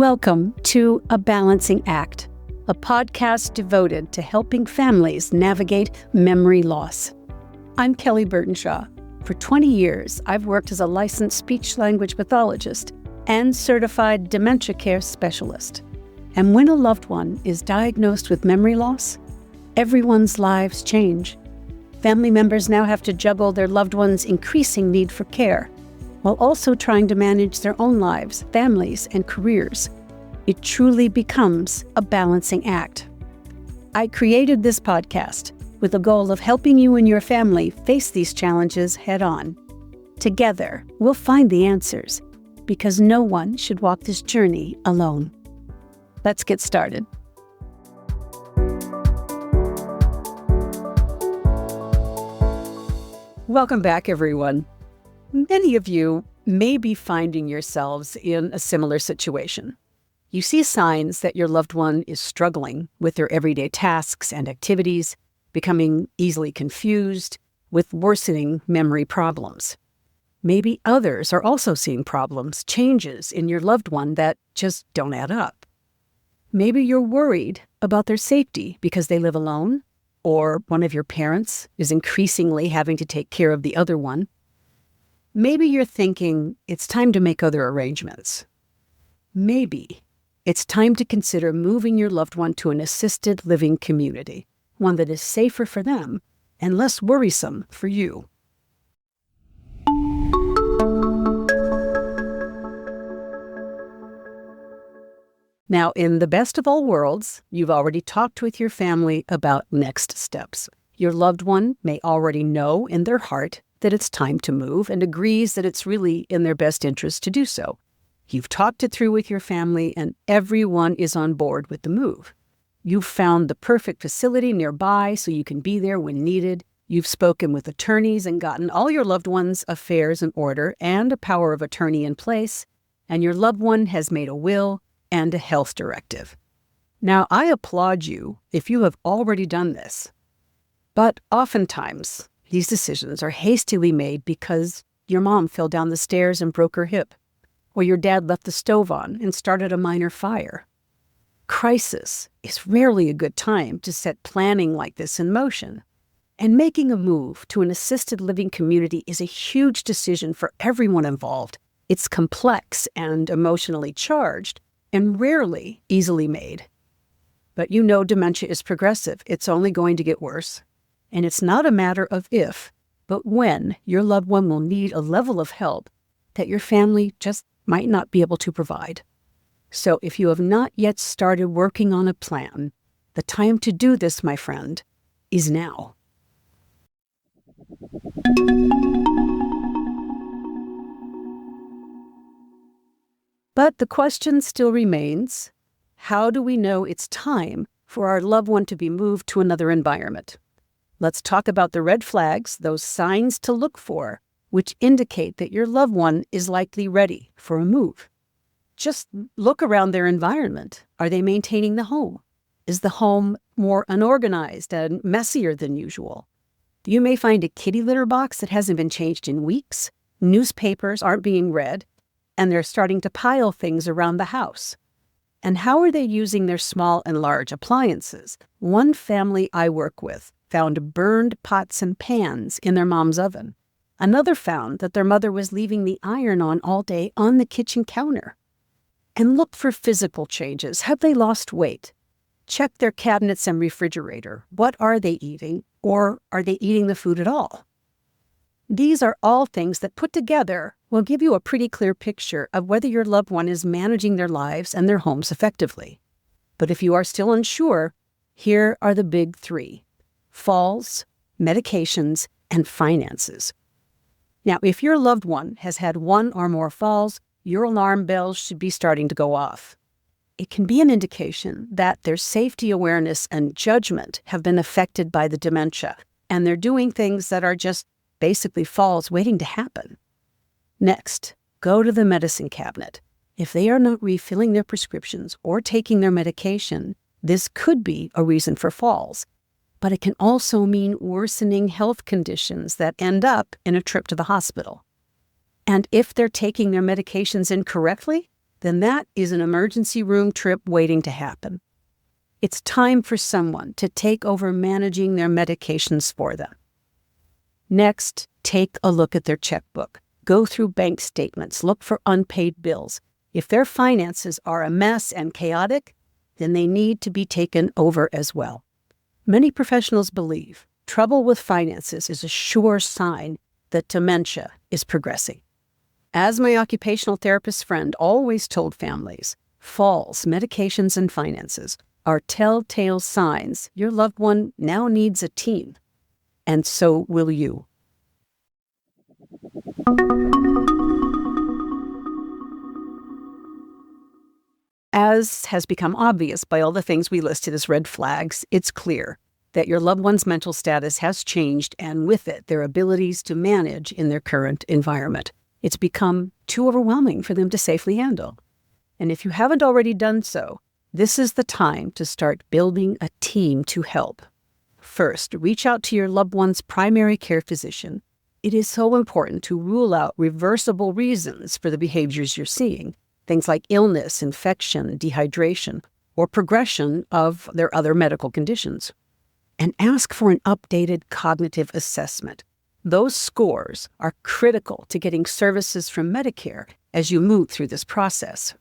Welcome to A Balancing Act, a podcast devoted to helping families navigate memory loss. I'm Kelly Burtonshaw. For 20 years, I've worked as a licensed speech-language pathologist and certified dementia care specialist. And when a loved one is diagnosed with memory loss, everyone's lives change. Family members now have to juggle their loved one's increasing need for care, while also trying to manage their own lives, families, and careers. It truly becomes a balancing act. I created this podcast with the goal of helping you and your family face these challenges head-on. Together, we'll find the answers, because no one should walk this journey alone. Let's get started. Welcome back, everyone. Many of you may be finding yourselves in a similar situation. You see signs that your loved one is struggling with their everyday tasks and activities, becoming easily confused, with worsening memory problems. Maybe others are also seeing problems, changes in your loved one that just don't add up. Maybe you're worried about their safety because they live alone, or one of your parents is increasingly having to take care of the other one. Maybe you're thinking it's time to make other arrangements. Maybe it's time to consider moving your loved one to an assisted living community, one that is safer for them and less worrisome for you. Now, in the best of all worlds, you've already talked with your family about next steps. Your loved one may already know in their heart that it's time to move and agrees that it's really in their best interest to do so. You've talked it through with your family and everyone is on board with the move. You've found the perfect facility nearby so you can be there when needed. You've spoken with attorneys and gotten all your loved one's affairs in order and a power of attorney in place, and your loved one has made a will and a health directive. Now, I applaud you if you have already done this, but oftentimes these decisions are hastily made because your mom fell down the stairs and broke her hip, or your dad left the stove on and started a minor fire. Crisis is rarely a good time to set planning like this in motion, and making a move to an assisted living community is a huge decision for everyone involved. It's complex and emotionally charged, and rarely easily made. But you know dementia is progressive. It's only going to get worse. And it's not a matter of if, but when your loved one will need a level of help that your family just might not be able to provide. So if you have not yet started working on a plan, the time to do this, my friend, is now. But the question still remains, how do we know it's time for our loved one to be moved to another environment? Let's talk about the red flags, those signs to look for, which indicate that your loved one is likely ready for a move. Just look around their environment. Are they maintaining the home? Is the home more unorganized and messier than usual? You may find a kitty litter box that hasn't been changed in weeks, newspapers aren't being read, and they're starting to pile things around the house. And how are they using their small and large appliances? One family I work with found burned pots and pans in their mom's oven. Another found that their mother was leaving the iron on all day on the kitchen counter. And look for physical changes. Have they lost weight? Check their cabinets and refrigerator. What are they eating? Or are they eating the food at all? These are all things that put together will give you a pretty clear picture of whether your loved one is managing their lives and their homes effectively. But if you are still unsure, here are the big three: falls, medications, and finances. Now, if your loved one has had one or more falls, your alarm bells should be starting to go off. It can be an indication that their safety awareness and judgment have been affected by the dementia, and they're doing things that are just basically falls waiting to happen. Next, go to the medicine cabinet. If they are not refilling their prescriptions or taking their medication, this could be a reason for falls. But it can also mean worsening health conditions that end up in a trip to the hospital. And if they're taking their medications incorrectly, then that is an emergency room trip waiting to happen. It's time for someone to take over managing their medications for them. Next, take a look at their checkbook. Go through bank statements. Look for unpaid bills. If their finances are a mess and chaotic, then they need to be taken over as well. Many professionals believe trouble with finances is a sure sign that dementia is progressing. As my occupational therapist friend always told families, falls, medications, and finances are telltale signs your loved one now needs a team, and so will you. As has become obvious by all the things we listed as red flags, it's clear that your loved one's mental status has changed, and with it, their abilities to manage in their current environment. It's become too overwhelming for them to safely handle. And if you haven't already done so, this is the time to start building a team to help. First, reach out to your loved one's primary care physician. It is so important to rule out reversible reasons for the behaviors you're seeing, things like illness, infection, dehydration, or progression of their other medical conditions. And ask for an updated cognitive assessment. Those scores are critical to getting services from Medicare as you move through this process.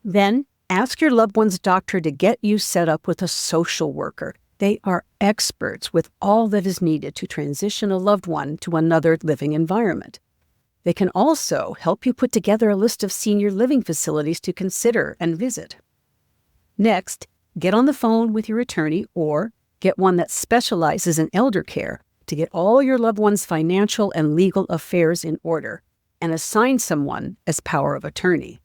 Then, ask your loved one's doctor to get you set up with a social worker. They are experts with all that is needed to transition a loved one to another living environment. They can also help you put together a list of senior living facilities to consider and visit. Next, get on the phone with your attorney or get one that specializes in elder care to get all your loved one's financial and legal affairs in order, and assign someone as power of attorney.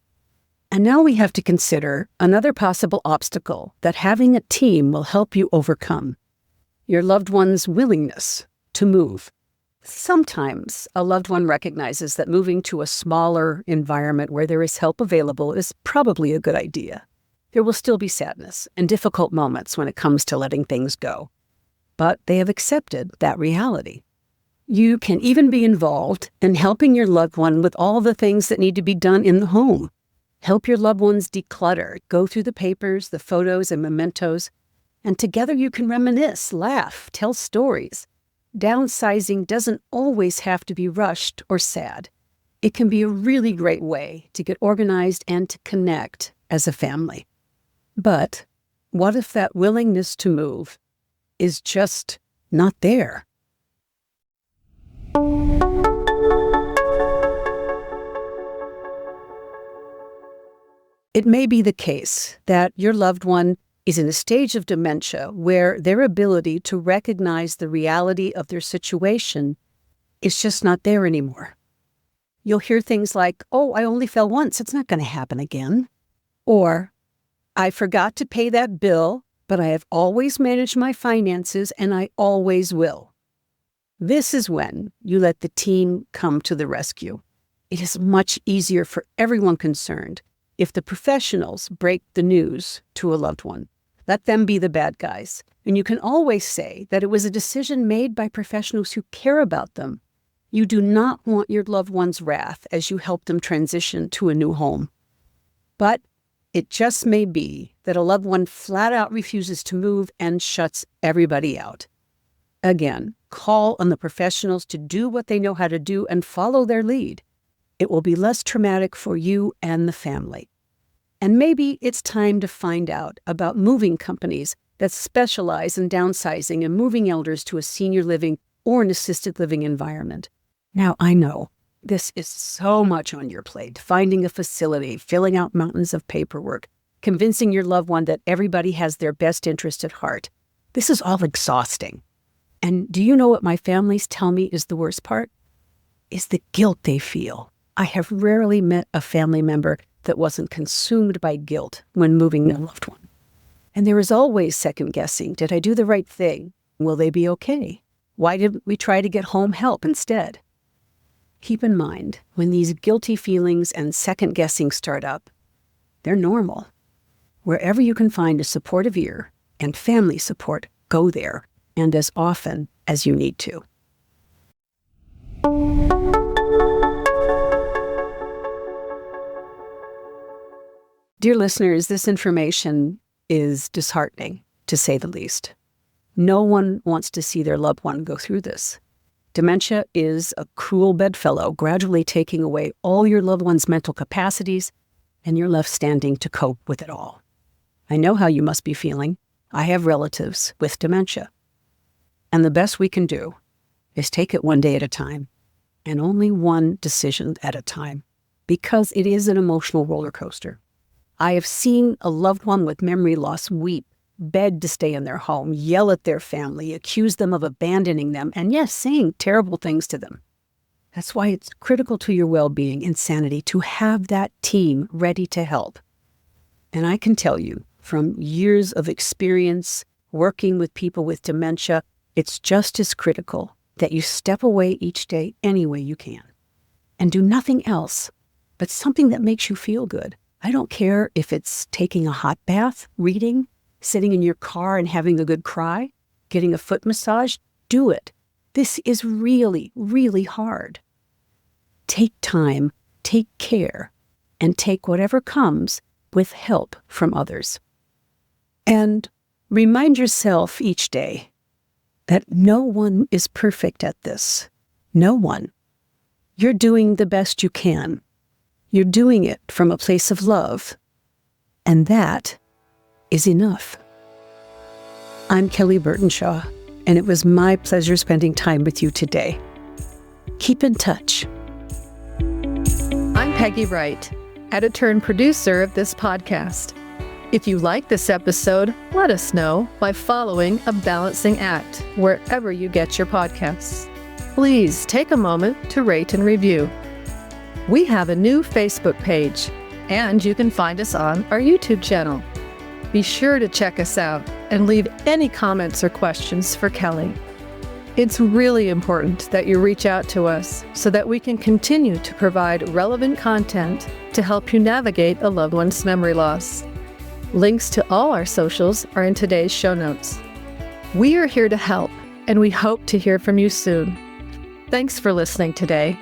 And now we have to consider another possible obstacle that having a team will help you overcome: your loved one's willingness to move. Sometimes a loved one recognizes that moving to a smaller environment where there is help available is probably a good idea. There will still be sadness and difficult moments when it comes to letting things go, but they have accepted that reality. You can even be involved in helping your loved one with all the things that need to be done in the home. Help your loved ones declutter, go through the papers, the photos, and mementos, and together you can reminisce, laugh, tell stories. Downsizing doesn't always have to be rushed or sad. It can be a really great way to get organized and to connect as a family. But what if that willingness to move is just not there? It may be the case that your loved one is in a stage of dementia where their ability to recognize the reality of their situation is just not there anymore. You'll hear things like, "Oh, I only fell once, it's not going to happen again." Or, "I forgot to pay that bill, but I have always managed my finances and I always will." This is when you let the team come to the rescue. It is much easier for everyone concerned if the professionals break the news to a loved one. Let them be the bad guys. And you can always say that it was a decision made by professionals who care about them. You do not want your loved one's wrath as you help them transition to a new home. But it just may be that a loved one flat out refuses to move and shuts everybody out. Again, call on the professionals to do what they know how to do and follow their lead. It will be less traumatic for you and the family. And maybe it's time to find out about moving companies that specialize in downsizing and moving elders to a senior living or an assisted living environment. Now, I know this is so much on your plate: finding a facility, filling out mountains of paperwork, convincing your loved one that everybody has their best interest at heart. This is all exhausting. And do you know what my families tell me is the worst part? Is the guilt they feel. I have rarely met a family member that wasn't consumed by guilt when moving their loved one. And there is always second guessing. Did I do the right thing? Will they be okay? Why didn't we try to get home help instead? Keep in mind, when these guilty feelings and second guessing start up, they're normal. Wherever you can find a supportive ear and family support, go there, and as often as you need to. Dear listeners, this information is disheartening, to say the least. No one wants to see their loved one go through this. Dementia is a cruel bedfellow, gradually taking away all your loved one's mental capacities, and you're left standing to cope with it all. I know how you must be feeling. I have relatives with dementia. And the best we can do is take it one day at a time, and only one decision at a time, because it is an emotional roller coaster. I have seen a loved one with memory loss weep, beg to stay in their home, yell at their family, accuse them of abandoning them, and yes, saying terrible things to them. That's why it's critical to your well-being and sanity to have that team ready to help. And I can tell you, from years of experience working with people with dementia, it's just as critical that you step away each day any way you can and do nothing else but something that makes you feel good. I don't care if it's taking a hot bath, reading, sitting in your car and having a good cry, getting a foot massage. Do it. This is really, really hard. Take time, take care, and take whatever comes with help from others. And remind yourself each day that no one is perfect at this. No one. You're doing the best you can. You're doing it from a place of love, and that is enough. I'm Kelly Burtonshaw, and it was my pleasure spending time with you today. Keep in touch. I'm Peggy Wright, editor and producer of this podcast. If you like this episode, let us know by following A Balancing Act wherever you get your podcasts. Please take a moment to rate and review. We have a new Facebook page, and you can find us on our YouTube channel. Be sure to check us out and leave any comments or questions for Kelly. It's really important that you reach out to us so that we can continue to provide relevant content to help you navigate a loved one's memory loss. Links to all our socials are in today's show notes. We are here to help, and we hope to hear from you soon. Thanks for listening today.